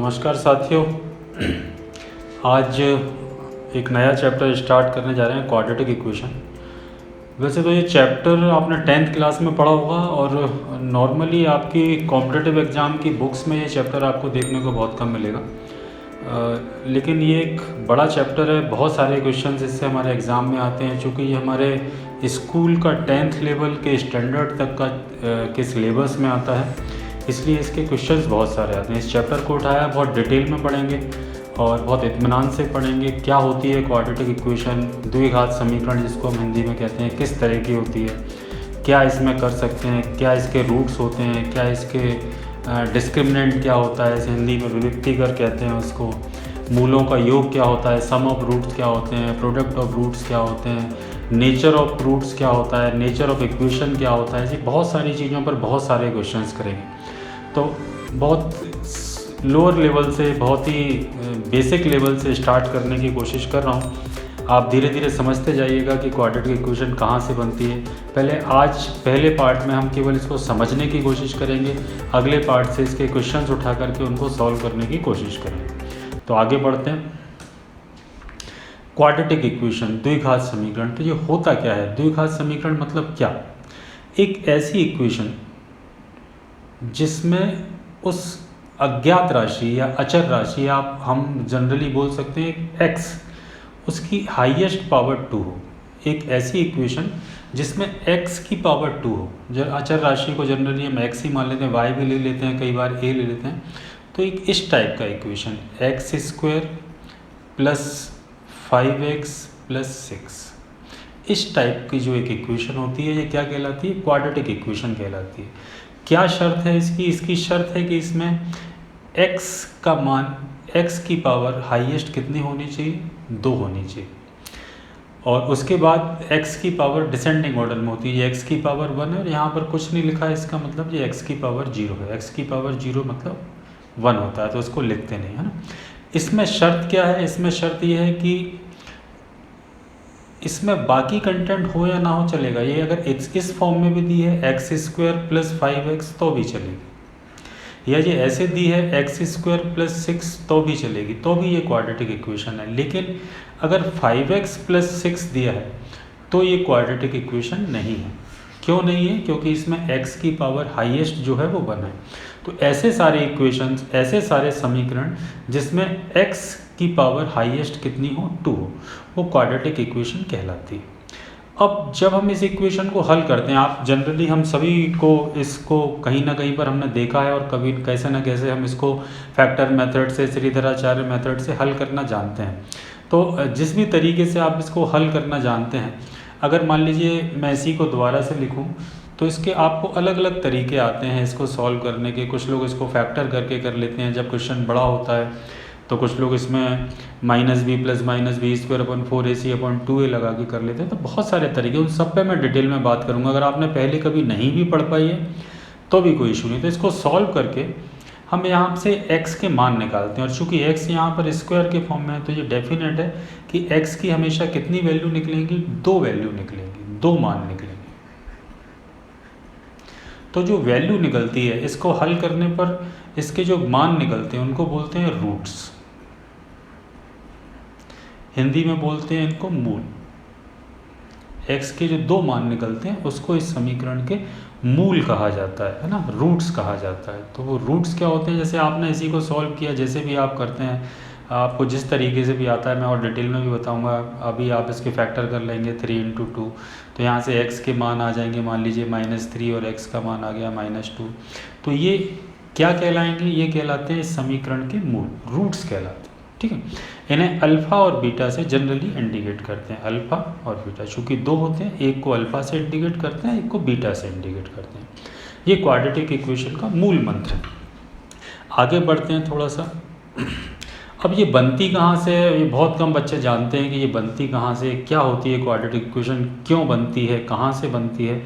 नमस्कार साथियों। आज एक नया चैप्टर स्टार्ट करने जा रहे हैं, क्वाड्रेटिक इक्वेशन। वैसे तो ये चैप्टर आपने 10th क्लास में पढ़ा होगा और नॉर्मली आपकी कॉम्पिटिटिव एग्ज़ाम की बुक्स में ये चैप्टर आपको देखने को बहुत कम मिलेगा। लेकिन ये एक बड़ा चैप्टर है, बहुत सारे क्वेश्चंस इससे हमारे एग्ज़ाम में आते हैं। चूँकि ये हमारे स्कूल का 10th लेवल के स्टैंडर्ड तक का के सिलेबस में आता है, इसलिए इसके क्वेश्चंस बहुत सारे आते हैं। इस चैप्टर को उठाया बहुत डिटेल में पढ़ेंगे और बहुत इत्मीनान से पढ़ेंगे। क्या होती है क्वाड्रेटिक इक्वेशन, द्विघात समीकरण जिसको हम हिंदी में कहते हैं, किस तरह की होती है, क्या इसमें कर सकते हैं, क्या इसके रूट्स होते हैं, क्या इसके डिस्क्रिमिनेंट क्या होता है, इसे हिंदी में विविक्तिकर कहते हैं उसको, मूलों का योग क्या होता है, सम ऑफ रूट्स क्या होते हैं, प्रोडक्ट ऑफ रूट्स क्या होते हैं, नेचर ऑफ रूट्स क्या होता है, नेचर ऑफ इक्वेशन क्या होता है। ऐसी बहुत सारी चीज़ों पर बहुत सारे क्वेश्चंस करेंगे। तो बहुत लोअर लेवल से, बहुत ही बेसिक लेवल से स्टार्ट करने की कोशिश कर रहा हूँ। आप धीरे धीरे समझते जाइएगा कि क्वाड्रेटिक इक्वेशन कहाँ से बनती है। पहले पार्ट में हम केवल इसको समझने की कोशिश करेंगे, अगले पार्ट से इसके क्वेश्चंस उठा करके उनको सॉल्व करने की कोशिश करेंगे। तो आगे बढ़ते हैं। क्वाड्रेटिक इक्वेशन, द्विघात समीकरण। तो ये होता क्या है? द्विघात समीकरण मतलब क्या? एक ऐसी इक्वेशन जिसमें उस अज्ञात राशि या अचर राशि, या हम जनरली बोल सकते हैं x, उसकी हाईएस्ट पावर 2 हो। एक ऐसी इक्वेशन जिसमें x की पावर 2 हो। जब अचर राशि को जनरली हम x ही मान लेते हैं, y भी ले लेते हैं, कई बार a ले लेते हैं। तो एक इस टाइप का equation x² plus 5x plus 6, इस टाइप की जो एक इक्वेशन होती है, ये क्या कहलाती है? क्वाड्रेटिक इक्वेशन कहलाती है। क्या शर्त है इसकी? इसकी शर्त है कि इसमें x का मान, x की पावर हाईएस्ट कितनी होनी चाहिए? 2 होनी चाहिए। और उसके बाद x की पावर डिसेंडिंग ऑर्डर में होती है। x की पावर 1 है और यहाँ पर कुछ नहीं लिखा है, इसका मतलब ये x की पावर 0 है। x की पावर 0 मतलब 1 होता है, तो उसको लिखते नहीं, है ना। इसमें शर्त क्या है? इसमें शर्त ये है कि इसमें बाकी कंटेंट हो या ना हो चलेगा। ये अगर इस फॉर्म में भी दी है x² प्लस 5x तो भी चलेगी, या ये ऐसे दी है x² प्लस 6 तो भी चलेगी, तो भी ये क्वाड्रेटिक इक्वेशन है। लेकिन अगर 5x प्लस 6 दिया है तो ये क्वाड्रेटिक इक्वेशन नहीं है। क्यों नहीं है? क्योंकि इसमें x की पावर हाईएस्ट जो है वो 1 है। तो ऐसे सारे इक्वेशंस, ऐसे सारे समीकरण जिसमें x की पावर हाईएस्ट कितनी हो? 2 हो, वो क्वाड्रेटिक इक्वेशन कहलाती है। अब जब हम इस इक्वेशन को हल करते हैं, आप जनरली, हम सभी को इसको कहीं ना कहीं पर हमने देखा है और कभी कैसे ना कैसे हम इसको फैक्टर मेथड से, श्रीधराचार्य मेथड से हल करना जानते हैं। तो जिस भी तरीके से आप इसको हल करना जानते हैं, अगर मान लीजिए मैं इसी को दोबारा से लिखूं तो इसके आपको अलग अलग तरीके आते हैं इसको सॉल्व करने के। कुछ लोग इसको फैक्टर करके कर लेते हैं जब क्वेश्चन बड़ा होता है, तो कुछ लोग इसमें -b प्लस -b²/4ac/2a लगा के कर लेते हैं। तो बहुत सारे तरीके, उन सब पे मैं डिटेल में बात करूँगा। अगर आपने पहले कभी नहीं भी पढ़ पाई है तो भी कोई इशू नहीं। तो इसको सॉल्व करके हम यहाँ से x के मान निकालते हैं, और चूँकि x यहाँ पर स्क्वायर के फॉर्म में है तो ये डेफिनेट है कि x की हमेशा कितनी वैल्यू निकलेंगी? 2 वैल्यू निकलेंगी, 2 मान निकलेंगे। तो जो वैल्यू निकलती है, इसको हल करने पर इसके जो मान निकलते हैं उनको बोलते हैं रूट्स। हिंदी में बोलते हैं इनको मूल। x के जो 2 मान निकलते हैं उसको इस समीकरण के मूल कहा जाता है ना, रूट्स कहा जाता है। तो वो रूट्स क्या होते हैं? जैसे आपने इसी को सॉल्व किया, जैसे भी आप करते हैं, आपको जिस तरीके से भी आता है, मैं और डिटेल में भी बताऊंगा। अभी आप इसके फैक्टर कर लेंगे 3 × 2, तो यहाँ से x के मान आ जाएंगे, मान लीजिए -3, और x का मान आ गया -2। तो ये क्या कहलाएंगे? ये कहलाते हैं इस समीकरण के मूल, रूट्स कहलाते हैं। ठीक है, इन्हें अल्फ़ा और बीटा से जनरली इंडिकेट करते हैं। अल्फ़ा और बीटा, चूँकि 2 होते हैं, एक को अल्फ़ा से इंडिकेट करते हैं, एक को बीटा से इंडिकेट करते हैं। ये क्वाड्रेटिक इक्वेशन का मूल मंत्र है। आगे बढ़ते हैं थोड़ा सा। अब ये बनती कहाँ से है? ये बहुत कम बच्चे जानते हैं कि ये बनती कहाँ से, क्या होती है क्वाड्रेटिक इक्वेशन, क्यों बनती है, कहाँ से बनती है।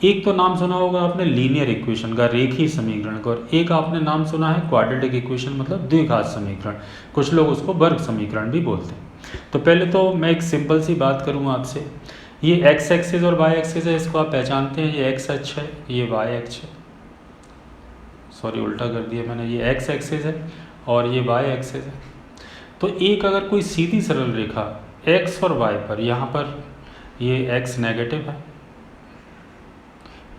एक तो नाम सुना होगा आपने लीनियर इक्वेशन का, रेखीय समीकरण का, और एक आपने नाम सुना है क्वाड्रेटिक इक्वेशन मतलब द्विघात समीकरण। कुछ लोग उसको वर्ग समीकरण भी बोलते हैं। तो पहले तो मैं एक सिंपल सी बात करूँ आपसे। ये x एक्सिस और y एक्सिस है, इसको आप पहचानते हैं। ये x अक्ष है, ये y अक्ष है, सॉरी उल्टा कर दिया मैंने। ये x एक्सिस है और ये वाई एक्सिस है। तो एक अगर कोई सीधी सरल रेखा एक्स और वाई पर, यहाँ पर ये एक्स नेगेटिव है,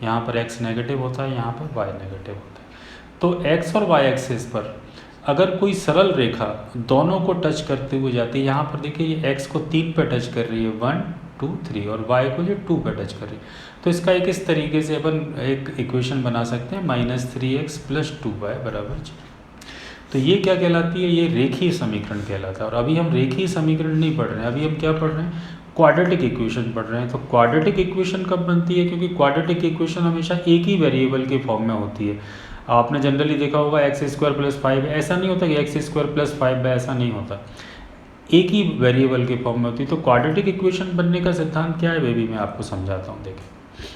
यहाँ पर एक्स नेगेटिव होता है, यहाँ पर वाई नेगेटिव होता है। तो एक्स और वाई एक्सिस पर अगर कोई सरल रेखा दोनों को टच करते हुए जाती है, यहाँ पर देखिए ये एक्स को 3 पे टच कर रही है, 1 2 3, और वाई को ये 2 पे टच कर रही है। तो इसका एक इस तरीके से अपन एक इक्वेशन बना सकते हैं, -3x + 2y = 0। तो ये क्या कहलाती है? ये रेखीय समीकरण कहलाता है। और अभी हम रेखीय समीकरण नहीं पढ़ रहे हैं, अभी हम क्या पढ़ रहे हैं? क्वाड्रेटिक इक्वेशन पढ़ रहे हैं। तो क्वाड्रेटिक इक्वेशन कब बनती है? क्योंकि क्वाड्रेटिक इक्वेशन हमेशा एक ही वेरिएबल के फॉर्म में होती है। आपने जनरली देखा होगा x² + 5, ऐसा नहीं होता कि x² + 5, ऐसा नहीं होता, एक ही वेरिएबल के फॉर्म में होती है। तो क्वाड्रेटिक इक्वेशन बनने का सिद्धांत क्या है बेबी? मैं आपको समझाता हूँ। देखिए,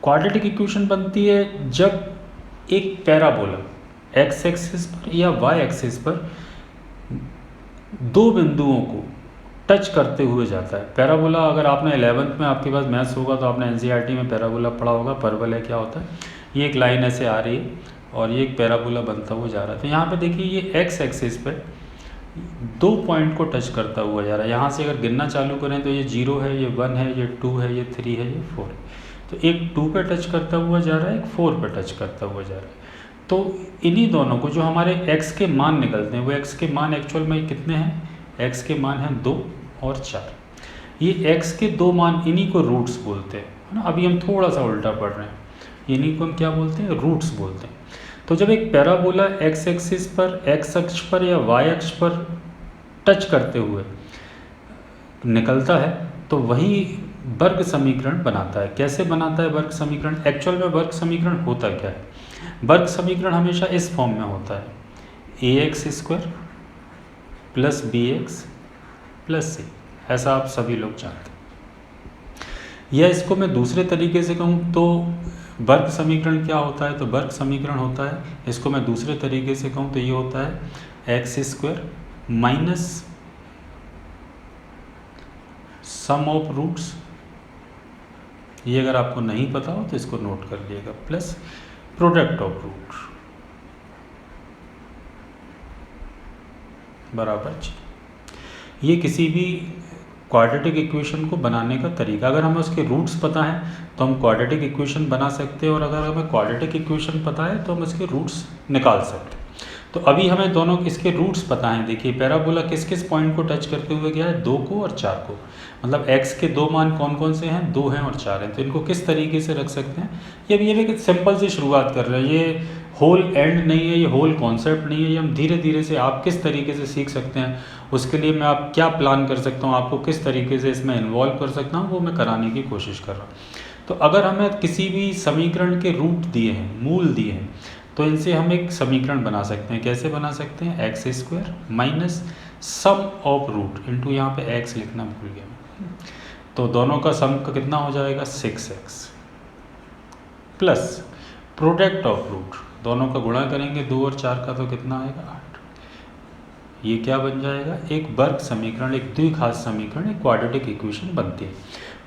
क्वाड्रेटिक इक्वेशन बनती है जब एक पैराबोला x एक्सिस पर या y एक्सिस पर दो बिंदुओं को टच करते हुए जाता है। पैराबोला, अगर आपने 11th में आपके पास मैथ्स होगा तो आपने एनसीईआरटी में पैराबोला पढ़ा होगा। परवलय क्या होता है? ये एक लाइन ऐसे आ रही है और ये एक पैराबोला बनता हुआ जा रहा है। तो यहाँ पे देखिए ये x एक्सिस पे 2 पॉइंट को टच करता हुआ जा रहा है। यहाँ से अगर गिनना चालू करें तो ये 0 है, ये 1 है, ये 2 है, ये 3 है, ये 4 है। तो एक 2 पे टच करता हुआ जा रहा है, एक 4 पे टच करता हुआ जा रहा है। तो इन्हीं दोनों को जो हमारे x के मान निकलते हैं, वो x के मान एक्चुअल में कितने हैं? x के मान हैं 2 और 4। ये x के 2 मान, इन्हीं को रूट्स बोलते हैं, है ना। अभी हम थोड़ा सा उल्टा पढ़ रहे हैं, इन्हीं को हम क्या बोलते हैं? रूट्स बोलते हैं। तो जब एक पैराबोला x एक्सिस पर, x अक्ष पर या y अक्ष पर टच करते हुए निकलता है तो वही वर्ग समीकरण बनाता है। कैसे बनाता है वर्ग समीकरण? एक्चुअल में वर्ग समीकरण होता क्या है? वर्ग समीकरण हमेशा इस फॉर्म में होता है, ax² + bx + c। ऐसा आप सभी लोग जानते हैं। या इसको मैं दूसरे तरीके से कहूँ तो वर्ग समीकरण क्या होता है? तो वर्ग समीकरण होता है, इसको मैं दूसरे तरीके से कहूँ तो ये होता है x² - सम ऑफ रूट्स। ये अगर आपको नहीं पता हो तो इसको नोट कर लिएगा, प्लस प्रोडक्ट ऑफ रूट बराबर 0। ये किसी भी क्वाड्रेटिक इक्वेशन को बनाने का तरीका, अगर हमें उसके रूट्स पता हैं तो हम क्वाड्रेटिक इक्वेशन बना सकते हैं, और अगर हमें क्वाड्रेटिक इक्वेशन पता है तो हम इसके रूट्स निकाल सकते हैं। तो अभी हमें दोनों इसके रूट्स पता हैं। देखिए पैराबोला किस किस पॉइंट को टच करते हुए गया है? 2 को और 4 को। मतलब x के 2 मान कौन कौन से हैं? 2 हैं और 4 हैं। तो इनको किस तरीके से रख सकते हैं? ये भी सिंपल सी शुरुआत कर रहे हैं, ये होल एंड नहीं है, ये होल कॉन्सेप्ट नहीं है। ये हम धीरे धीरे से आप किस तरीके से सीख सकते हैं, उसके लिए मैं आप क्या प्लान कर सकता हूँ, आपको किस तरीके से इसमें इन्वॉल्व कर सकता हूँ, वो मैं कराने की कोशिश कर रहा हूँ। तो अगर हमें किसी भी समीकरण के रूट दिए हैं, मूल दिए हैं, तो इनसे हम एक समीकरण बना सकते हैं। कैसे बना सकते हैं? x² - some of root into, यहाँ पे x लिखना भूल गया, तो दोनों का सम का कितना हो जाएगा? 6x plus product of root, दोनों का गुणा करेंगे 2 और 4 का तो कितना आएगा? 8। ये क्या बन जाएगा? एक वर्ग समीकरण, एक द्विघात समीकरण, एक क्वाड्रेटिक इक्वेशन बनती है।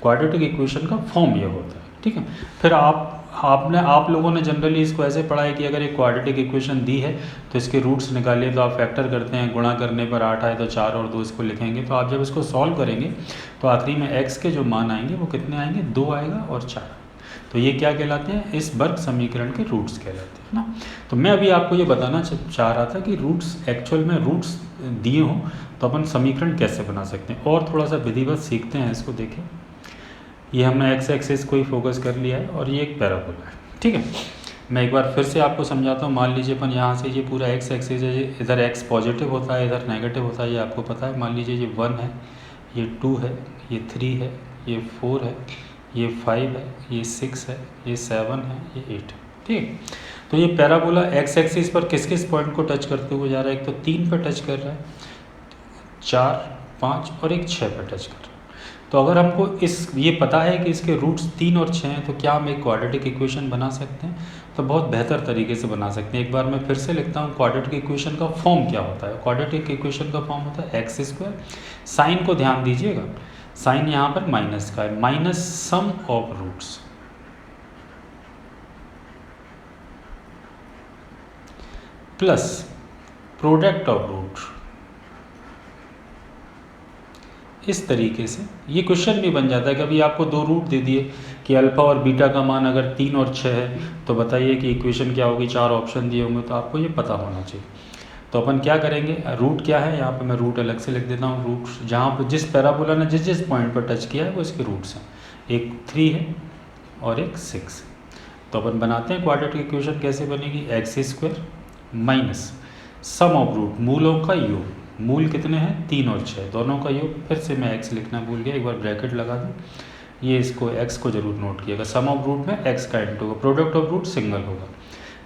क्वाड्रेटिक इक्वेशन का फॉर्म ये होता है, ठीक है। फिर आप लोगों ने जनरली इसको ऐसे पढ़ा है कि अगर एक क्वाड्रेटिक इक्वेशन दी है तो इसके रूट्स निकालिए, तो आप फैक्टर करते हैं, गुणा करने पर 8 आए तो 4 और 2 इसको लिखेंगे। तो आप जब इसको सॉल्व करेंगे तो आखिरी में x के जो मान आएंगे वो कितने आएंगे? 2 आएगा और 4। तो ये क्या कहलाते हैं? इस वर्ग समीकरण के रूट्स कहलाते हैं ना। तो मैं अभी आपको ये बताना चाह रहा था कि रूट्स, एक्चुअल में रूट्स दिए हों तो अपन समीकरण कैसे बना सकते हैं, और थोड़ा सा विधिवत सीखते हैं इसको। देखें, ये हमने x एक्सिस को ही फोकस कर लिया है और ये एक पैराबोला है, ठीक है। मैं एक बार फिर से आपको समझाता हूँ। मान लीजिए अपन यहाँ से, ये पूरा x एक्सिस है, इधर x पॉजिटिव होता है, इधर नेगेटिव होता है, ये आपको पता है। मान लीजिए ये 1 है, ये 2 है, ये 3 है, ये 4 है, ये 5 है, ये 6 है, ये 7 है, ये 8 है, ठीक। तो ये पैराबोला x एक्सिस पर किस किस पॉइंट को टच करते हुए जा रहा है? एक तो 3 पर टच कर रहा है, 4, 5 और एक 6 पर टच कर रहा है। तो अगर हमको ये पता है कि इसके रूट्स 3 और 6 हैं, तो क्या हम एक क्वाड्रेटिक इक्वेशन बना सकते हैं? तो बहुत बेहतर तरीके से बना सकते हैं। एक बार मैं फिर से लिखता हूँ, क्वाड्रेटिक इक्वेशन का फॉर्म क्या होता है? क्वाड्रेटिक इक्वेशन का फॉर्म होता है x², साइन को ध्यान दीजिएगा, साइन यहाँ पर माइनस का है, minus sum of roots plus product of root. इस तरीके से ये क्वेश्चन भी बन जाता है। कभी आपको दो रूट दे दिए कि अल्फ़ा और बीटा का मान अगर 3 और 6 है तो बताइए कि इक्वेशन क्या होगी, 4 ऑप्शन दिए होंगे, तो आपको ये पता होना चाहिए। तो अपन क्या करेंगे, रूट क्या है, यहाँ पे मैं रूट अलग से लिख देता हूँ। रूट जहाँ पर जिस पैराबोला ने जिस जिस पॉइंट पर टच किया है वो इसके रूट्स हैं। एक 3 है और एक 6। तो अपन बनाते हैं क्वाड्रेटिक इक्वेशन। कैसे बनेगी, X square minus sum of root, मूलों का योग। मूल कितने हैं, 3 और 6, दोनों का योग। फिर से मैं एक्स लिखना भूल गया, एक बार ब्रैकेट लगा दूँ। ये इसको एक्स को जरूर नोट किएगा। सम ऑफ रूट में एक्स का इंटू होगा, प्रोडक्ट ऑफ रूट सिंगल होगा।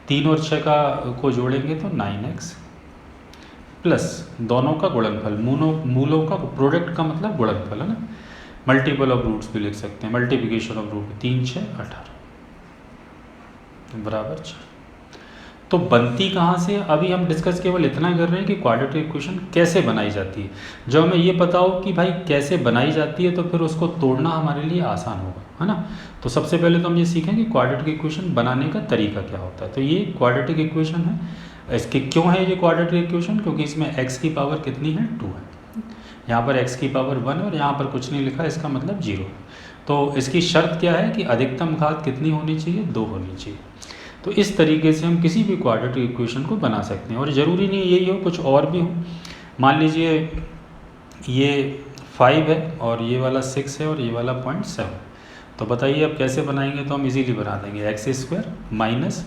3 और 6 का को जोड़ेंगे तो 9x प्लस दोनों का गुणनफल, मूलों का प्रोडक्ट का मतलब गुणनफल है ना। मल्टीपल ऑफ रूट्स भी लिख सकते हैं, मल्टीप्लिकेशन ऑफ रूट, 3 6 18 बराबर 6। तो बनती कहाँ से, अभी हम डिस्कस केवल इतना कर रहे हैं कि क्वाड्रेटिक इक्वेशन कैसे बनाई जाती है। जब हमें ये पता हो कि भाई कैसे बनाई जाती है तो फिर उसको तोड़ना हमारे लिए आसान होगा, है ना। तो सबसे पहले तो हम ये सीखें कि क्वाड्रेटिक इक्वेशन बनाने का तरीका क्या होता है। तो ये क्वाड्रेटिक इक्वेशन है। इसके क्यों है ये क्वाड्रेटिक इक्वेशन, क्योंकि इसमें x की पावर कितनी है, 2 है। यहाँ पर x की पावर 1 और यहाँ पर कुछ नहीं लिखा, इसका मतलब 0 है। तो इसकी शर्त क्या है कि अधिकतम घात कितनी होनी चाहिए, 2 होनी चाहिए। तो इस तरीके से हम किसी भी क्वाड्रेटिक इक्वेशन को बना सकते हैं। और ज़रूरी नहीं यही हो, कुछ और भी हो। मान लीजिए ये 5 है और ये वाला 6 है और ये वाला 0.7। तो बताइए अब कैसे बनाएंगे, तो हम इजीली बना देंगे। एक्स स्क्वायर माइनस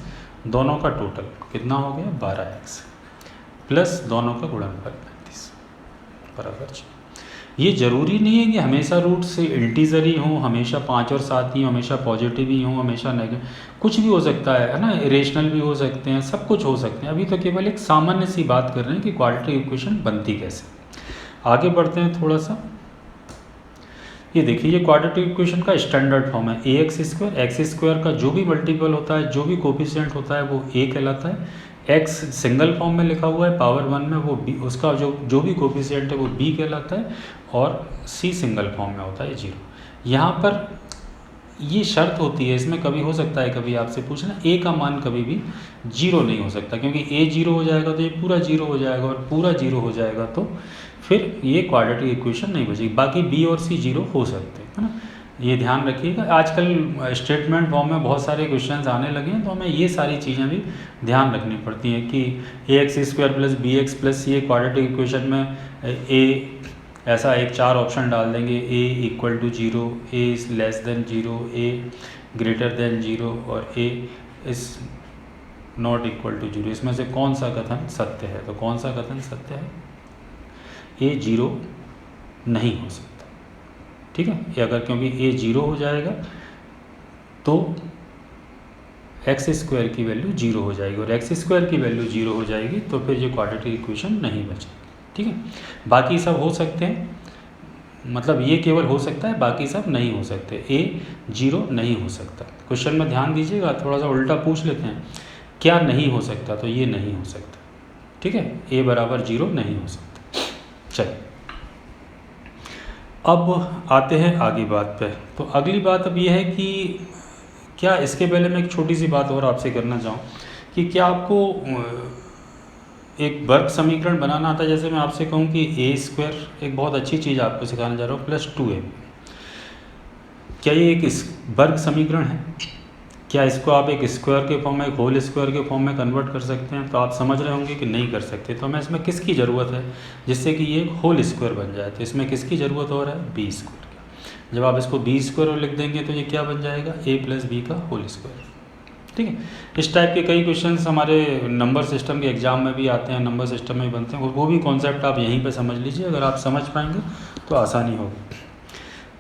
दोनों का टोटल कितना हो गया, 12x प्लस दोनों का गुणनफल 35 बराबर 6। ये ज़रूरी नहीं है कि हमेशा रूट से इंटीजर ही हों, हमेशा 5 और 7 ही, हमेशा पॉजिटिव ही हों, हमेशा नेगेटिव, कुछ भी हो सकता है ना। इरेशनल भी हो सकते हैं, सब कुछ हो सकते हैं। अभी तो केवल एक सामान्य सी बात कर रहे हैं कि क्वाड्रेटिक इक्वेशन बनती कैसे। आगे बढ़ते हैं थोड़ा सा। ये देखिए, ये क्वाड्रेटिक इक्वेशन का स्टैंडर्ड फॉर्म है। एक्स स्क्वायर का जो भी मल्टीपल होता है, जो भी कोफिशिएंट होता है वो a कहलाता है। x सिंगल फॉर्म में लिखा हुआ है, पावर 1 में, वो b, उसका जो भी कोफिशिएंट है वो b कहलाता है। और c सिंगल फॉर्म में होता है 0। यहाँ पर ये शर्त होती है, इसमें कभी हो सकता है, कभी आपसे पूछना, a का मान कभी भी 0 नहीं हो सकता, क्योंकि a 0 हो जाएगा तो ये पूरा 0 हो जाएगा, और पूरा 0 हो जाएगा तो फिर ये क्वाड्रेटिक इक्वेशन नहीं बचेगी। बाकी b और c 0 हो सकते हैं, है ना। ये ध्यान रखिएगा। आजकल स्टेटमेंट फॉर्म में बहुत सारे क्वेश्चंस आने लगे हैं, तो हमें ये सारी चीज़ें भी ध्यान रखनी पड़ती हैं कि ax square plus bx plus c quadratic equation में a ऐसा एक 4 ऑप्शन डाल देंगे, a equal to 0, a is less than 0, a greater than 0 और a is not equal to 0। इसमें से कौन सा कथन सत्य है, तो कौन सा कथन सत्य है, a 0 नहीं हो सकता, ठीक है। ये अगर, क्योंकि a 0 हो जाएगा तो एक्स स्क्वायर की वैल्यू 0 हो जाएगी, और एक्स स्क्वायर की वैल्यू 0 हो जाएगी तो फिर ये क्वाड्रेटिक इक्वेशन नहीं बचेगी, ठीक है। बाकी सब हो सकते हैं, मतलब ये केवल हो सकता है, बाकी सब नहीं हो सकते। a 0 नहीं हो सकता। क्वेश्चन में ध्यान दीजिएगा, थोड़ा सा उल्टा पूछ लेते हैं, क्या नहीं हो सकता, तो ये नहीं हो सकता, ठीक है। a बराबर 0 नहीं हो सकता। चलिए अब आते हैं आगे बात पे। तो अगली बात अब ये है कि क्या, इसके पहले मैं एक छोटी सी बात और आपसे करना चाहूँ कि क्या आपको एक वर्ग समीकरण बनाना आता है। जैसे मैं आपसे कहूँ कि a स्क्वायर, एक बहुत अच्छी चीज़ आपको सिखाने जा रहा हूँ, प्लस 2ab, क्या ये एक वर्ग समीकरण है? क्या इसको आप एक स्क्वायर के फॉर्म में, एक होल स्क्वायर के फॉर्म में कन्वर्ट कर सकते हैं? तो आप समझ रहे होंगे कि नहीं कर सकते। तो हमें इसमें किसकी ज़रूरत है जिससे कि ये एक होल स्क्वायर बन जाए? तो इसमें किसकी ज़रूरत हो रहा है, बी स्क्वायर की। जब आप इसको बी स्क्वायर लिख देंगे तो ये क्या बन जाएगा, a प्लस बी का होल स्क्वायर, ठीक है। इस टाइप के कई क्वेश्चंस हमारे नंबर सिस्टम के एग्जाम में भी आते हैं, नंबर सिस्टम में भी बनते हैं। वो भी कॉन्सेप्ट आप यहीं पे समझ लीजिए, अगर आप समझ पाएंगे तो आसानी होगी।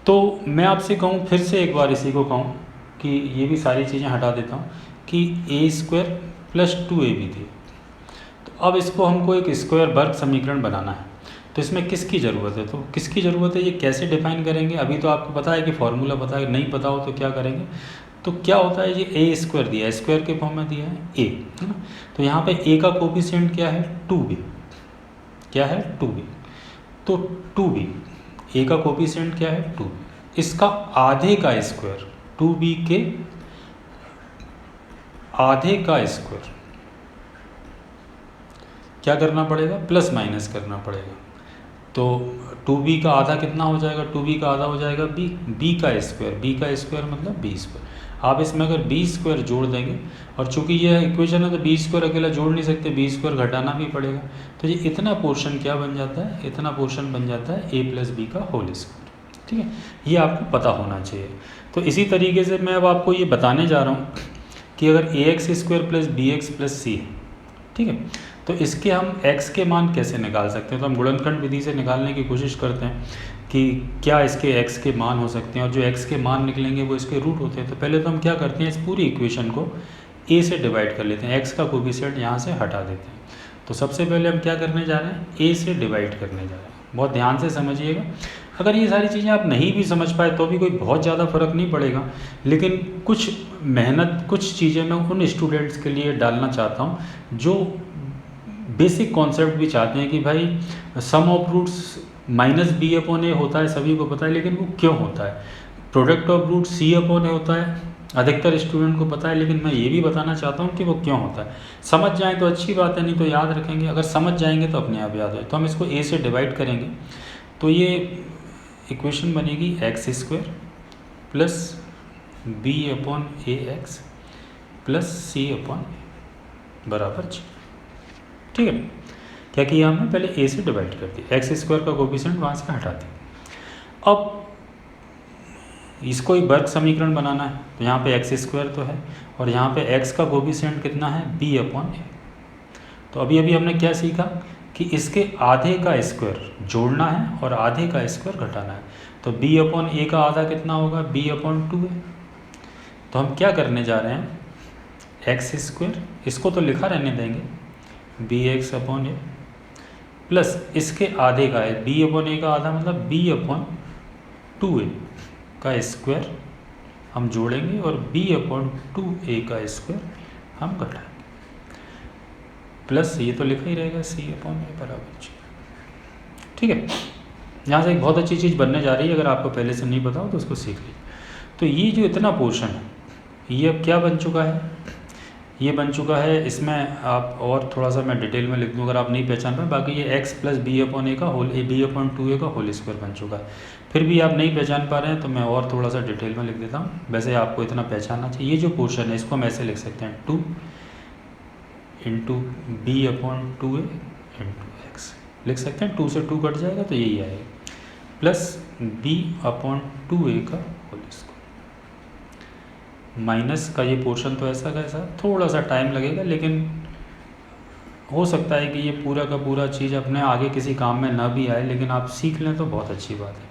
तो मैं आपसे कहूँ, फिर से एक बार इसी को कहूँ कि ये भी सारी चीज़ें हटा देता हूँ कि a स्क्वायर प्लस 2ab थी। तो अब इसको हमको एक स्क्वायर वर्ग समीकरण बनाना है, तो इसमें किसकी ज़रूरत है? तो किसकी ज़रूरत है, ये कैसे डिफाइन करेंगे? अभी तो आपको पता है कि फॉर्मूला पता है, नहीं पता हो तो क्या करेंगे। तो क्या होता है, ये a स्क्वायर दिया है, स्क्वायर के फॉर्म में दिया है a, है ना। तो यहाँ पे a का कोफिशिएंट क्या है, 2b, क्या है 2b। तो 2b, a का कोफिशिएंट क्या है 2b, इसका आधे का स्क्वायर, 2b के आधे का स्क्वायर, क्या करना पड़ेगा, प्लस माइनस करना पड़ेगा। तो 2b का आधा कितना हो जाएगा, 2b का आधा हो जाएगा b का स्क्वायर मतलब b स्क्वायर। आप इसमें अगर b स्क्वायर जोड़ देंगे, और चूंकि यह इक्वेशन है तो b स्क्वायर अकेला जोड़ नहीं सकते, b स्क्वायर घटाना भी पड़ेगा। तो ये इतना पोर्शन क्या बन जाता है, इतना पोर्शन बन जाता है a प्लस बी का होल स्क्वायर। ठीक है, ये आपको पता होना चाहिए। तो इसी तरीके से मैं अब आपको ये बताने जा रहा हूँ कि अगर A X square plus B X plus C है, ठीक है, तो इसके हम x के मान कैसे निकाल सकते हैं। तो हम गुणनखंड विधि से निकालने की कोशिश करते हैं कि क्या इसके x के मान हो सकते हैं, और जो x के मान निकलेंगे वो इसके रूट होते हैं। तो पहले तो हम क्या करते हैं, इस पूरी इक्वेशन को a से डिवाइड कर लेते हैं, x का कोफिशिएंट यहाँ से हटा देते हैं। तो सबसे पहले हम क्या करने जा रहे हैं, a से डिवाइड करने जा रहे हैं। बहुत ध्यान से समझिएगा। अगर ये सारी चीज़ें आप नहीं भी समझ पाए तो भी कोई बहुत ज़्यादा फ़र्क नहीं पड़ेगा, लेकिन कुछ मेहनत, कुछ चीज़ें मैं उन स्टूडेंट्स के लिए डालना चाहता हूँ जो बेसिक कॉन्सेप्ट भी चाहते हैं कि भाई sum of roots minus B upon A होता है, सभी को पता है, लेकिन वो क्यों होता है। Product of root C upon A होता है, अधिकतर स्टूडेंट को पता है, लेकिन मैं ये भी बताना चाहता हूँ कि वो क्यों होता है। समझ जाएँ तो अच्छी बात है, नहीं तो याद रखेंगे, अगर समझ जाएंगे तो अपने आप याद है। तो हम इसको ए से डिवाइड करेंगे, तो ये इक्वेशन बनेगी X square plus B upon A X plus C upon बराबर जी। ठीक है, क्या किया हमने, पहले ए से डिवाइड कर दिया, एक्स स्क्वायर का कोफिशिएंट वहाँ से हटा दिया। अब इसको एक वर्ग समीकरण बनाना है, तो यहाँ पे एक्स स्क्वायर तो है, और यहाँ पे एक्स का कोफिशिएंट कितना है, बी अपॉन ए। तो अभी अभी हमने क्या सीखा कि इसके आधे का स्क्वायर जोड़ना है और आधे का स्क्वायर घटाना है। तो बी अपॉन ए का आधा कितना होगा, बी अपॉन 2 है। तो हम क्या करने जा रहे हैं, एक्स स्क्वायर, इसको तो लिखा रहने देंगे, बी एक्स अपॉन ए प्लस इसके आधे का है, बी अपॉन ए का आधा मतलब बी अपॉन 2a का स्क्वायर हम जोड़ेंगे, और b अपॉन 2a का स्क्वायर हम घटाएंगे, प्लस ये तो लिखा ही रहेगा c अपॉन ए बराबर जी। ठीक है, यहाँ से एक बहुत अच्छी चीज़ बनने जा रही है, अगर आपको पहले से नहीं पता हो तो उसको सीख लीजिए। तो ये जो इतना पोर्शन है, ये अब क्या बन चुका है, ये बन चुका है, इसमें आप और थोड़ा सा मैं डिटेल में लिख दूँ अगर आप नहीं पहचान पाए, बाकी ये x प्लस बी अपॉन ए का होल, बी अपॉन 2a का होल स्क्वायर बन चुका है। फिर भी आप नहीं पहचान पा रहे हैं तो मैं और थोड़ा सा डिटेल में लिख देता हूँ, वैसे आपको इतना पहचानना चाहिए। ये जो पोर्शन है इसको हम ऐसे लिख सकते हैं, 2 into b upon 2a into x लिख सकते हैं, 2 से 2 कट जाएगा तो यही आएगा, प्लस b अपॉन 2a का होल स्क्वायर माइनस का ये पोर्शन तो ऐसा का ऐसा, थोड़ा सा टाइम लगेगा, लेकिन हो सकता है कि ये पूरा का पूरा चीज़ अपने आगे किसी काम में ना भी आए, लेकिन आप सीख लें तो बहुत अच्छी बात है।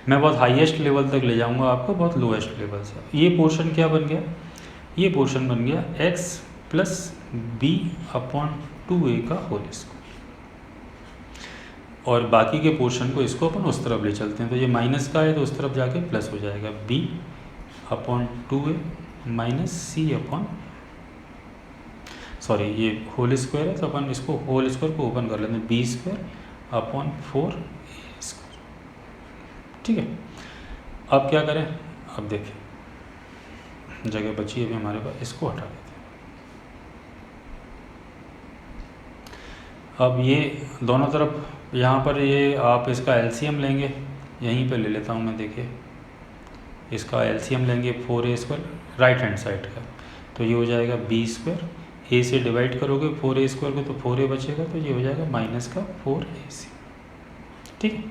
मैं बहुत हाईएस्ट लेवल तक ले जाऊंगा आपको, बहुत लोएस्ट लेवल से। ये पोर्शन क्या बन गया, ये पोर्शन बन गया x plus B upon 2a का होल स्क्वायर, और बाकी के पोर्शन को इसको अपन उस तरफ ले चलते हैं, तो ये माइनस का है तो उस तरफ जाके प्लस हो जाएगा, b अपॉन 2a माइनस सी अपॉन, सॉरी ये होल स्क्वायर है तो अपन इसको होल स्क्वायर को ओपन कर लेते हैं, बी स्क्वायर अपॉन 4 ए स्क्वायर। ठीक है, अब क्या करें, अब देखें जगह बची है अभी हमारे पास, इसको हटा देते हैं। अब ये दोनों तरफ यहाँ पर ये आप इसका एलसीएम लेंगे, यहीं पे ले लेता हूँ मैं, देखिए इसका एलसीएम लेंगे 4a square right hand side का, तो ये हो जाएगा बी स्क्वायर, ए से डिवाइड करोगे 4a स्क्वायर को तो 4a बचेगा, तो ये हो जाएगा माइनस का 4ac। ठीक है,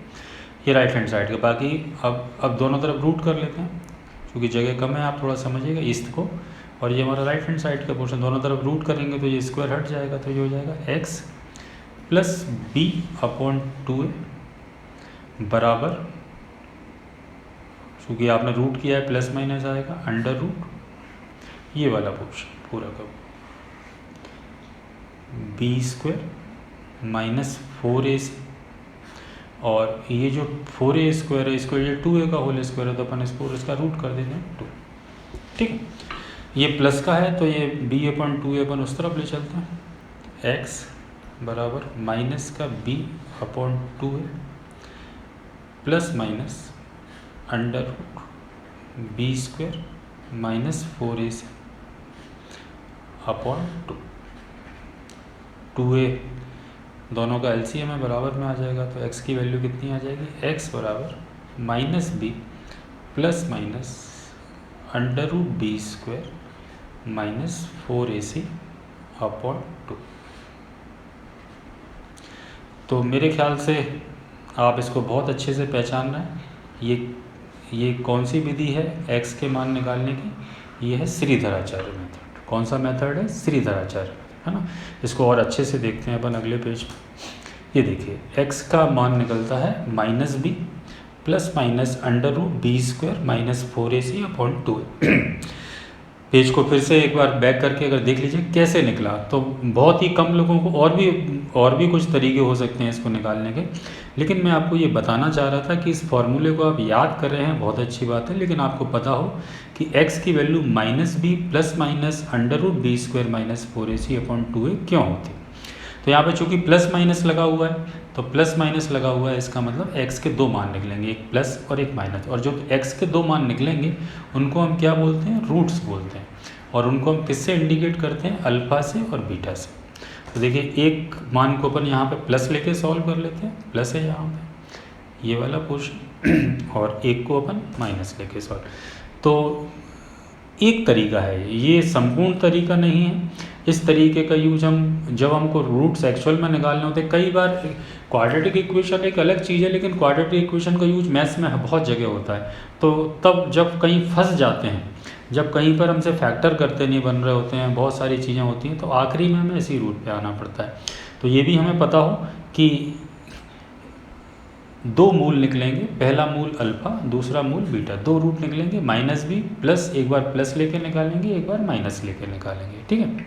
ये राइट हैंड साइड का। बाकी अब दोनों तरफ रूट कर लेते हैं, क्योंकि जगह कम है, आप थोड़ा समझिएगा ईस्ट को, और ये हमारा राइट हैंड साइड का पोर्शन, दोनों तरफ रूट करेंगे तो ये स्क्वायर हट जाएगा, तो ये हो जाएगा x plus B upon 2a बराबर, क्योंकि आपने रूट किया है प्लस माइनस आएगा, अंडर रूट ये वाला पोर्शन पूरा का बी स्क्वायर माइनस 4ac, और ये जो 4a स्क्वायर है इसको ये 2a का होल स्क्वायर है, तो अपन इसको इसका रूट कर देते हैं 2। ठीक है, ये प्लस का है तो ये b अपॉन 2a अपन उस तरफ ले चलते हैं, x बराबर माइनस का b upon 2a plus minus under root b square minus 4ac upon 2। 2a दोनों का एलसीएम है, बराबर में आ जाएगा। तो x की वैल्यू कितनी आ जाएगी, x बराबर -b plus minus √b² -4ac upon 2। तो मेरे ख्याल से आप इसको बहुत अच्छे से पहचान रहे हैं। ये कौन सी विधि है x के मान निकालने की, ये है श्रीधराचार्य मेथड। कौन सा मेथड है, श्रीधराचार्य, है ना। इसको और अच्छे से देखते हैं अपन अगले पेज पे। ये देखिए x का मान निकलता है -b plus minus √b² -4ac upon 2। Page को फिर से एक बार बैक करके अगर देख लीजिए कैसे निकला, तो बहुत ही कम लोगों को और भी कुछ तरीके हो सकते हैं इसको निकालने के, लेकिन मैं आपको ये बताना चाह रहा था कि इस फॉर्मूले को आप याद कर रहे हैं, बहुत अच्छी बात है, लेकिन आपको पता हो कि x की value -b plus minus √b² -4ac upon 2a क्यों होती। तो यहाँ पे चूंकि प्लस माइनस लगा हुआ है, तो प्लस माइनस लगा हुआ है, इसका मतलब x के दो मान निकलेंगे, एक प्लस और एक माइनस। और जो x के दो मान निकलेंगे उनको हम क्या बोलते हैं, रूट्स बोलते हैं। और उनको हम किससे इंडिकेट करते हैं, अल्फ़ा से और बीटा से। तो देखिए एक मान को अपन यहाँ पे प्लस लेके सॉल्व कर लेते हैं, प्लस है यहाँ पे ये वाला पोर्शन, और एक को अपन माइनस लेके सॉल्व। तो एक तरीका है, ये संपूर्ण तरीका नहीं है। इस तरीके का यूज हम जब हमको रूट्स एक्चुअल में निकालने होते हैं, कई बार क्वाड्रेटिक इक्वेशन एक अलग चीज़ है, लेकिन क्वाड्रेटिक इक्वेशन का यूज मैथ्स में बहुत जगह होता है। तो तब जब कहीं फंस जाते हैं, जब कहीं पर हमसे फैक्टर करते नहीं बन रहे होते हैं, बहुत सारी चीज़ें होती हैं, तो आखिरी में हमें इसी रूट पे आना पड़ता है। तो ये भी हमें पता हो कि दो मूल निकलेंगे, पहला मूल अल्फ़ा, दूसरा मूल बीटा, दो रूट निकलेंगे, -b प्लस, एक बार प्लस लेके निकालेंगे, एक बार माइनस लेके निकालेंगे, ठीक है।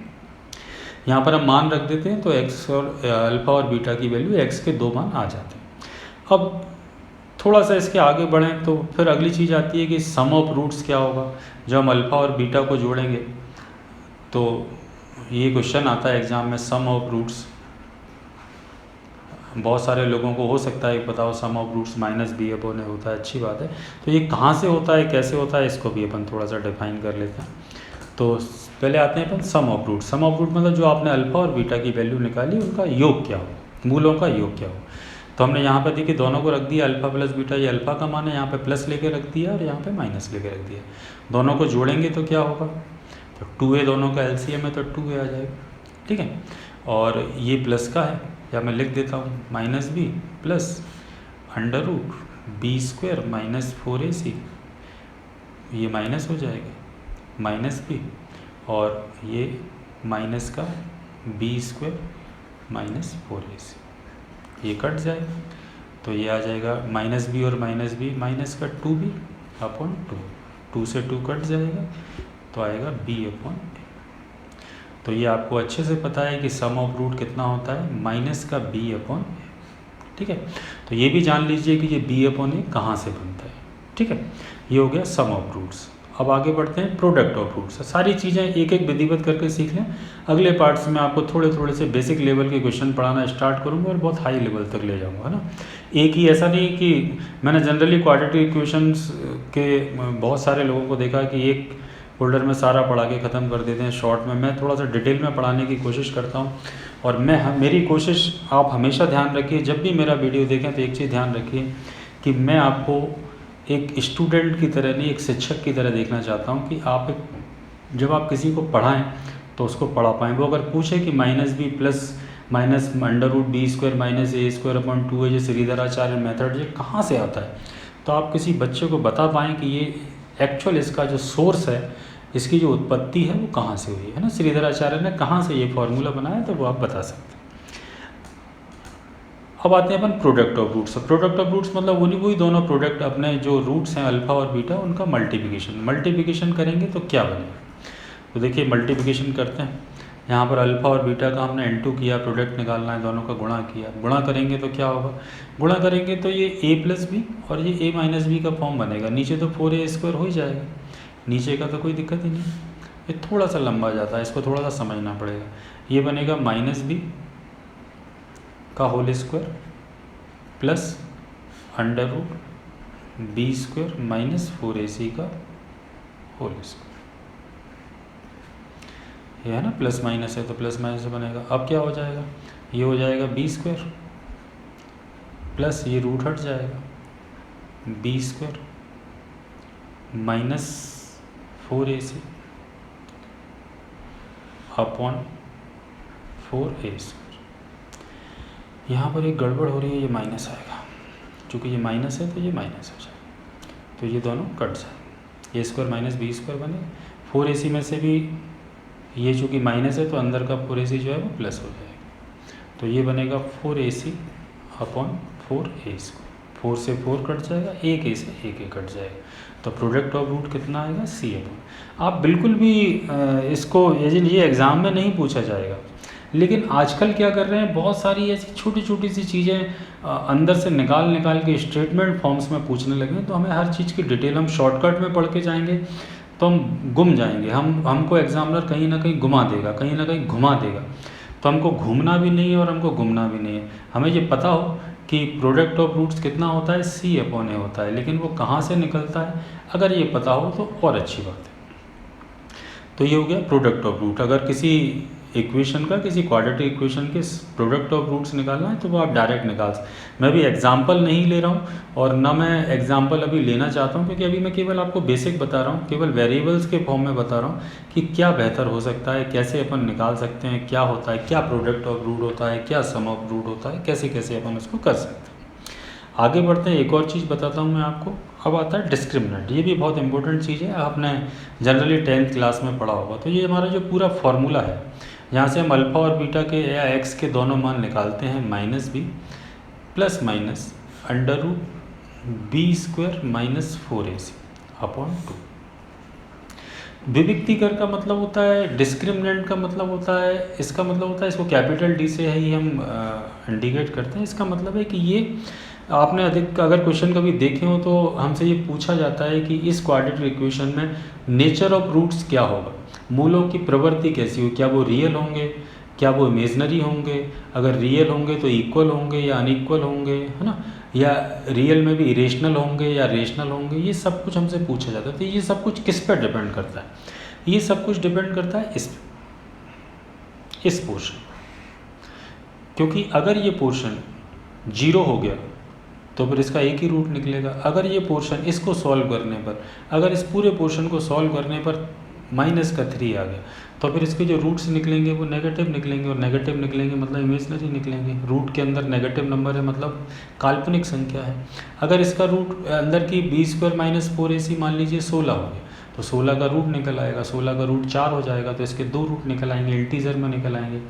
यहाँ पर हम मान रख देते हैं, तो x और अल्फ़ा और बीटा की वैल्यू x के दो मान आ जाते हैं। अब थोड़ा सा इसके आगे बढ़ें तो फिर अगली चीज़ आती है कि सम ऑफ रूट्स क्या होगा। जब हम अल्फ़ा और बीटा को जोड़ेंगे तो ये क्वेश्चन आता है एग्ज़ाम में, सम ऑफ रूट्स। बहुत सारे लोगों को हो सकता है पता हो sum of roots -b upon a होता है, अच्छी बात है। तो ये कहाँ से होता है, कैसे होता है, इसको भी अपन थोड़ा सा डिफाइन कर लेते हैं। तो पहले आते हैं अपन sum of root. Sum of root मतलब जो आपने अल्फ़ा और बीटा की वैल्यू निकाली उनका योग क्या हो, मूलों का योग क्या हो। तो हमने यहाँ पर देखिए दोनों को रख दिया, अल्फ़ा प्लस बीटा, ये अल्फ़ा का मान है, यहाँ पे प्लस लेके रख दिया और यहाँ पे माइनस लेके रख दिया। दोनों को जोड़ेंगे तो क्या होगा, तो 2a दोनों का एलसीएम है, तो 2a आ जाएगा, ठीक है। और ये प्लस का है, या मैं लिख देता हूँ -b प्लस √b² -4ac, ये माइनस हो जाएगा -b, और ये माइनस का b² -4ac, ये कट जाएगा। तो ये आ जाएगा -b और -b, माइनस का 2b अपॉन 2 से 2 कट जाएगा, तो आएगा b अपॉन a। तो ये आपको अच्छे से पता है कि सम ऑफ रूट कितना होता है, माइनस का b अपॉन a, ठीक है। तो ये भी जान लीजिए कि ये b अपॉन a कहाँ से बनता है, ठीक है। ये हो गया सम ऑफ रूट्स। अब आगे बढ़ते हैं प्रोडक्ट ऑफ रूट्स। सारी चीज़ें एक एक विधिवत करके सीख लें। अगले पार्ट्स में आपको थोड़े थोड़े से बेसिक लेवल के क्वेश्चन पढ़ाना स्टार्ट करूँगा और बहुत हाई लेवल तक ले जाऊँगा, है ना। एक ही ऐसा नहीं कि मैंने जनरली क्वाड्रेटिक इक्वेशंस के बहुत सारे लोगों को देखा कि एक फोल्डर में सारा पढ़ा के ख़त्म कर देते हैं शॉर्ट में। मैं थोड़ा सा डिटेल में पढ़ाने की कोशिश करता हूँ, और मेरी कोशिश आप हमेशा ध्यान रखिए, जब भी मेरा वीडियो देखें तो एक चीज़ ध्यान रखिए कि मैं आपको एक स्टूडेंट की तरह नहीं, एक शिक्षक की तरह देखना चाहता हूँ कि आप जब आप किसी को पढ़ाएं तो उसको पढ़ा पाएँ। वो अगर पूछे कि -b plus minus √b² -a² upon 2 ये श्रीधराचार्य मेथड ये कहाँ से आता है, तो आप किसी बच्चे को बता पाएँ कि ये एक्चुअल इसका जो सोर्स है, इसकी जो उत्पत्ति है वो कहाँ से हुई है ना, श्रीधराचार्य ने कहाँ से ये फॉर्मूला बनाया, तो वो आप बता सकते हैं। अब आते हैं अपन product of roots. Product of roots मतलब वही दोनों प्रोडक्ट, अपने जो रूट्स हैं अल्फ़ा और बीटा, उनका मल्टीप्लिकेशन करेंगे तो क्या बनेगा। तो देखिए मल्टीप्लिकेशन करते हैं, यहाँ पर अल्फ़ा और बीटा का हमने n2 किया, प्रोडक्ट निकालना है, दोनों का गुणा किया। गुणा करेंगे तो क्या होगा, गुणा करेंगे तो ये a प्लस बी और ये a माइनस बी का फॉर्म बनेगा। नीचे तो 4a² हो ही जाएगा, नीचे का तो कोई दिक्कत ही नहीं। ये थोड़ा सा लंबा जाता है, इसको थोड़ा सा समझना पड़ेगा। ये बनेगा -b का whole square plus √b² -4ac का होल स्क्वायर। ये है ना, प्लस माइनस है तो प्लस माइनस से बनेगा। अब क्या हो जाएगा, ये हो जाएगा बी स्क्वायर प्लस ये रूट हट जाएगा B square minus 4ac upon 4a²। यहाँ पर एक गड़बड़ हो रही है, ये माइनस आएगा, चूँकि ये माइनस है तो ये माइनस हो जाएगा, तो ये दोनों कट जाए, a² माइनस b² बने। 4ac में से भी ये चूँकि माइनस है तो अंदर का 4ac जो है वो प्लस हो जाएगा, तो ये बनेगा 4ac अपॉन 4a²। 4 से 4 कट जाएगा, 1a से 1a कट जाएगा, तो प्रोडक्ट ऑफ रूट कितना आएगा c अपॉन। आप बिल्कुल भी इसको ये एग्ज़ाम में नहीं पूछा जाएगा, लेकिन आजकल क्या कर रहे हैं, बहुत सारी ऐसी छोटी छोटी सी चीज़ें अंदर से निकाल के स्टेटमेंट फॉर्म्स में पूछने लगे, तो हमें हर चीज़ की डिटेल, हम शॉर्टकट में पढ़ के जाएंगे तो हम गुम जाएंगे, हमको एग्जामिनर कहीं ना कहीं घुमा देगा, कहीं ना कहीं घुमा देगा। तो हमको घूमना भी नहीं है और हमको घूमना भी नहीं है। हमें ये पता हो कि प्रोडक्ट ऑफ रूट्स कितना होता है, c अपॉन a होता है, लेकिन वो कहाँ से निकलता है, अगर ये पता हो तो और अच्छी बात है। तो ये हो गया प्रोडक्ट ऑफ रूट। अगर किसी इक्वेशन का, किसी क्वाड्रेटिक इक्वेशन के प्रोडक्ट ऑफ रूट्स निकालना है तो वो आप डायरेक्ट निकाल सकते। मैं भी एग्जांपल नहीं ले रहा हूँ और ना मैं एग्जांपल अभी लेना चाहता हूँ, क्योंकि अभी मैं केवल आपको बेसिक बता रहा हूँ, केवल वेरिएबल्स के फॉर्म में बता रहा हूँ कि क्या बेहतर हो सकता है, कैसे अपन निकाल सकते हैं, क्या होता है, क्या प्रोडक्ट ऑफ रूट होता है, क्या सम ऑफ रूट होता है, कैसे कैसे अपन उसको कर सकते हैं। आगे बढ़ते हैं, एक और चीज़ बताता हूँ मैं आपको। अब आता है डिस्क्रिमिनेंट। ये भी बहुत इंपॉर्टेंट चीज़ है, आपने जनरली 10th क्लास में पढ़ा होगा। तो ये हमारा जो पूरा फॉर्मूला है, यहाँ से हम अल्फ़ा और बीटा के या एक्स के दोनों मान निकालते हैं, -b plus minus √b² minus 4ac upon 2। विविक्तिकर का मतलब होता है, डिस्क्रिमिनेंट का मतलब होता है, इसका मतलब होता है, इसको कैपिटल डी से ही हम इंडिकेट करते हैं। इसका मतलब है कि ये आपने अगर क्वेश्चन कभी देखे हो तो हमसे ये पूछा जाता है कि इस क्वाड्रेटिक इक्वेशन में नेचर ऑफ रूट्स क्या होगा, मूलों की प्रवृत्ति कैसी हो, क्या वो रियल होंगे, क्या वो इमेजनरी होंगे, अगर रियल होंगे तो इक्वल होंगे या अनइक्वल होंगे, है ना, या रियल में भी इरेशनल होंगे या रेशनल होंगे, ये सब कुछ हमसे पूछा जाता है। तो ये सब कुछ किस पर डिपेंड करता है, ये सब कुछ डिपेंड करता है इस पोर्शन, क्योंकि अगर ये पोर्शन 0 हो गया तो फिर इसका एक ही रूट निकलेगा। अगर ये पोर्शन, इसको सॉल्व करने पर, अगर इस पूरे पोर्शन को सॉल्व करने पर -3 आ गया तो फिर इसके जो रूट्स निकलेंगे वो नेगेटिव निकलेंगे, और नेगेटिव निकलेंगे मतलब इमेजनरी निकलेंगे। रूट के अंदर नेगेटिव नंबर है मतलब काल्पनिक संख्या है। अगर इसका रूट अंदर की b² माइनस 4ac मान लीजिए 16 हो गया तो 16 का रूट निकल आएगा, 16 का रूट 4 हो जाएगा तो इसके 2 रूट निकल आएंगे, इंटीजर में निकल आएंगे।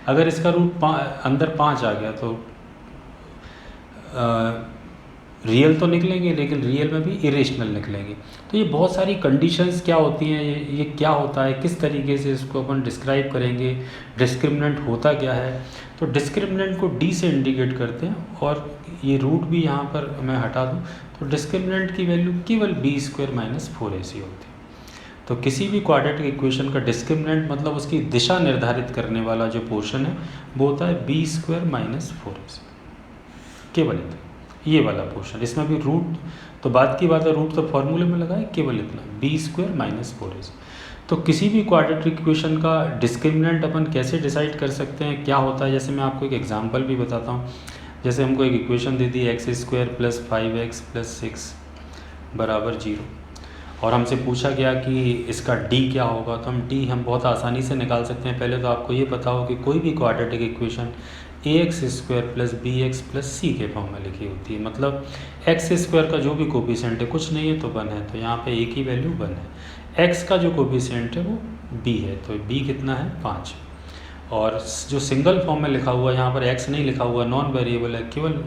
अगर इसका रूट अंदर 5 आ गया तो रियल तो निकलेंगे, लेकिन रियल में भी इरेशनल निकलेंगे। तो ये बहुत सारी कंडीशंस क्या होती हैं, ये क्या होता है, किस तरीके से इसको अपन डिस्क्राइब करेंगे, डिस्क्रिमिनेंट होता क्या है। तो डिस्क्रिमिनेंट को डी से इंडिकेट करते हैं, और ये रूट भी यहाँ पर मैं हटा दूँ तो डिस्क्रिमिनेंट की वैल्यू केवल b² माइनस 4ac होती है। तो किसी भी क्वाड्रेटिक इक्वेशन का डिस्क्रिमिनेंट मतलब उसकी दिशा निर्धारित करने वाला जो पोर्शन है वो होता है b² माइनस 4ac, केवल इतना, ये वाला पोर्शन। इसमें भी रूट तो बात की बात है, रूट तो फॉर्मूले में लगा है, केवल इतना b² माइनस 4ac। तो किसी भी क्वाड्रेटिक इक्वेशन का डिस्क्रिमिनेंट अपन कैसे डिसाइड कर सकते हैं, क्या होता है, जैसे मैं आपको एक एग्जांपल भी बताता हूँ। जैसे हमको एक इक्वेशन दे दी x² प्लस 5x प्लस 6 बराबर 0, और हमसे पूछा गया कि इसका d क्या होगा। तो हम d बहुत आसानी से निकाल सकते हैं। पहले तो आपको ये पता हो कि कोई भी quadratic equation ax² plus bx plus c के फॉर्म में लिखी होती है, मतलब x² का जो भी कोफिशिएंट है, कुछ नहीं है तो 1 है, तो यहाँ पे a की वैल्यू 1 है। x का जो कोफिशिएंट है वो b है, तो b कितना है 5, और जो सिंगल फॉर्म में लिखा हुआ है, यहाँ पर x नहीं लिखा हुआ, नॉन वेरिएबल है, केवल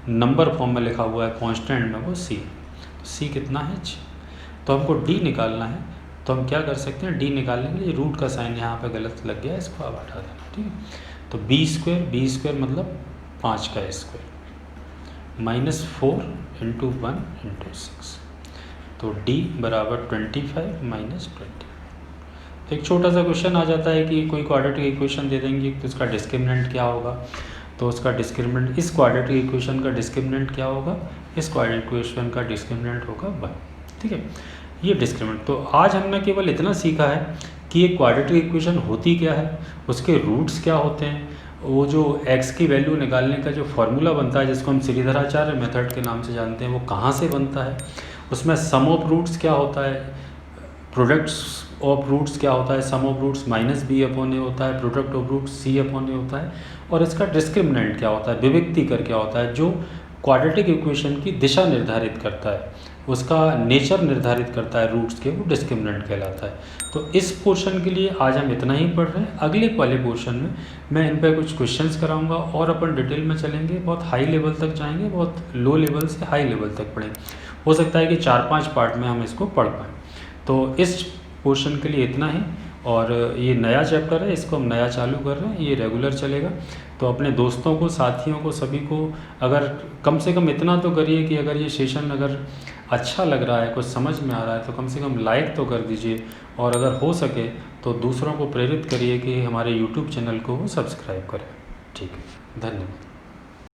नंबर फॉर्म में लिखा हुआ है कॉन्स्टेंट में, वो c, तो c कितना है 6। तो हमको d निकालना है, तो हम क्या कर सकते हैं, d निकालने के लिए रूट का साइन यहाँ पे गलत लग गया, इसको आप हटा देना, ठीक है। तो b² मतलब 5 का स्क्वायर माइनस 4 इंटू 1 इंटू 6, तो d बराबर 25 माइनस 20। तो एक छोटा सा क्वेश्चन आ जाता है कि कोई क्वाड्रेटिक इक्वेशन दे देंगे तो इसका डिस्क्रिमिनेंट क्या होगा, तो उसका डिस्क्रिमिनेंट, इस क्वाड्रेटिक इक्वेशन का डिस्क्रिमिनेंट क्या होगा, इस क्वाड्रेटिक इक्वेशन का डिस्क्रिमिनेंट होगा 1, ठीक है। ये डिस्क्रिमिनेंट। तो आज हमने केवल इतना सीखा है कि एक क्वाड्रेटिक इक्वेशन होती क्या है, उसके रूट्स क्या होते हैं, वो जो x की वैल्यू निकालने का जो फार्मूला बनता है, जिसको हम श्रीधराचार्य मेथड के नाम से जानते हैं, वो कहाँ से बनता है, उसमें सम ऑफ रूट्स क्या होता है, प्रोडक्ट्स ऑफ रूट्स क्या होता है, sum of roots minus B upon A होता है, product of roots C upon A होता है, और इसका डिस्क्रिमिनेंट क्या होता है, विविक्ति कर क्या होता है, जो क्वाड्रेटिक इक्वेशन की दिशा निर्धारित करता है, उसका नेचर निर्धारित करता है रूट्स के, वो डिस्क्रिमिनेंट कहलाता है। तो इस पोर्शन के लिए आज हम इतना ही पढ़ रहे हैं। अगले वाले पोर्शन में मैं इन पर कुछ क्वेश्चंस कराऊंगा और अपन डिटेल में चलेंगे, बहुत हाई लेवल तक जाएंगे, बहुत लो लेवल से हाई लेवल तक पढ़ेंगे। हो सकता है कि 4-5 पार्ट में हम इसको पढ़ पाएँ। तो इस पोर्शन के लिए इतना ही, और ये नया चैप्टर है, इसको हम नया चालू कर रहे हैं, ये रेगुलर चलेगा। तो अपने दोस्तों को, साथियों को, सभी को अगर कम से कम इतना तो करिए कि अगर ये सेशन अगर अच्छा लग रहा है, कुछ समझ में आ रहा है, तो कम से कम लाइक तो कर दीजिए, और अगर हो सके तो दूसरों को प्रेरित करिए कि हमारे यूट्यूब चैनल को वो सब्सक्राइब करें। ठीक है, धन्यवाद।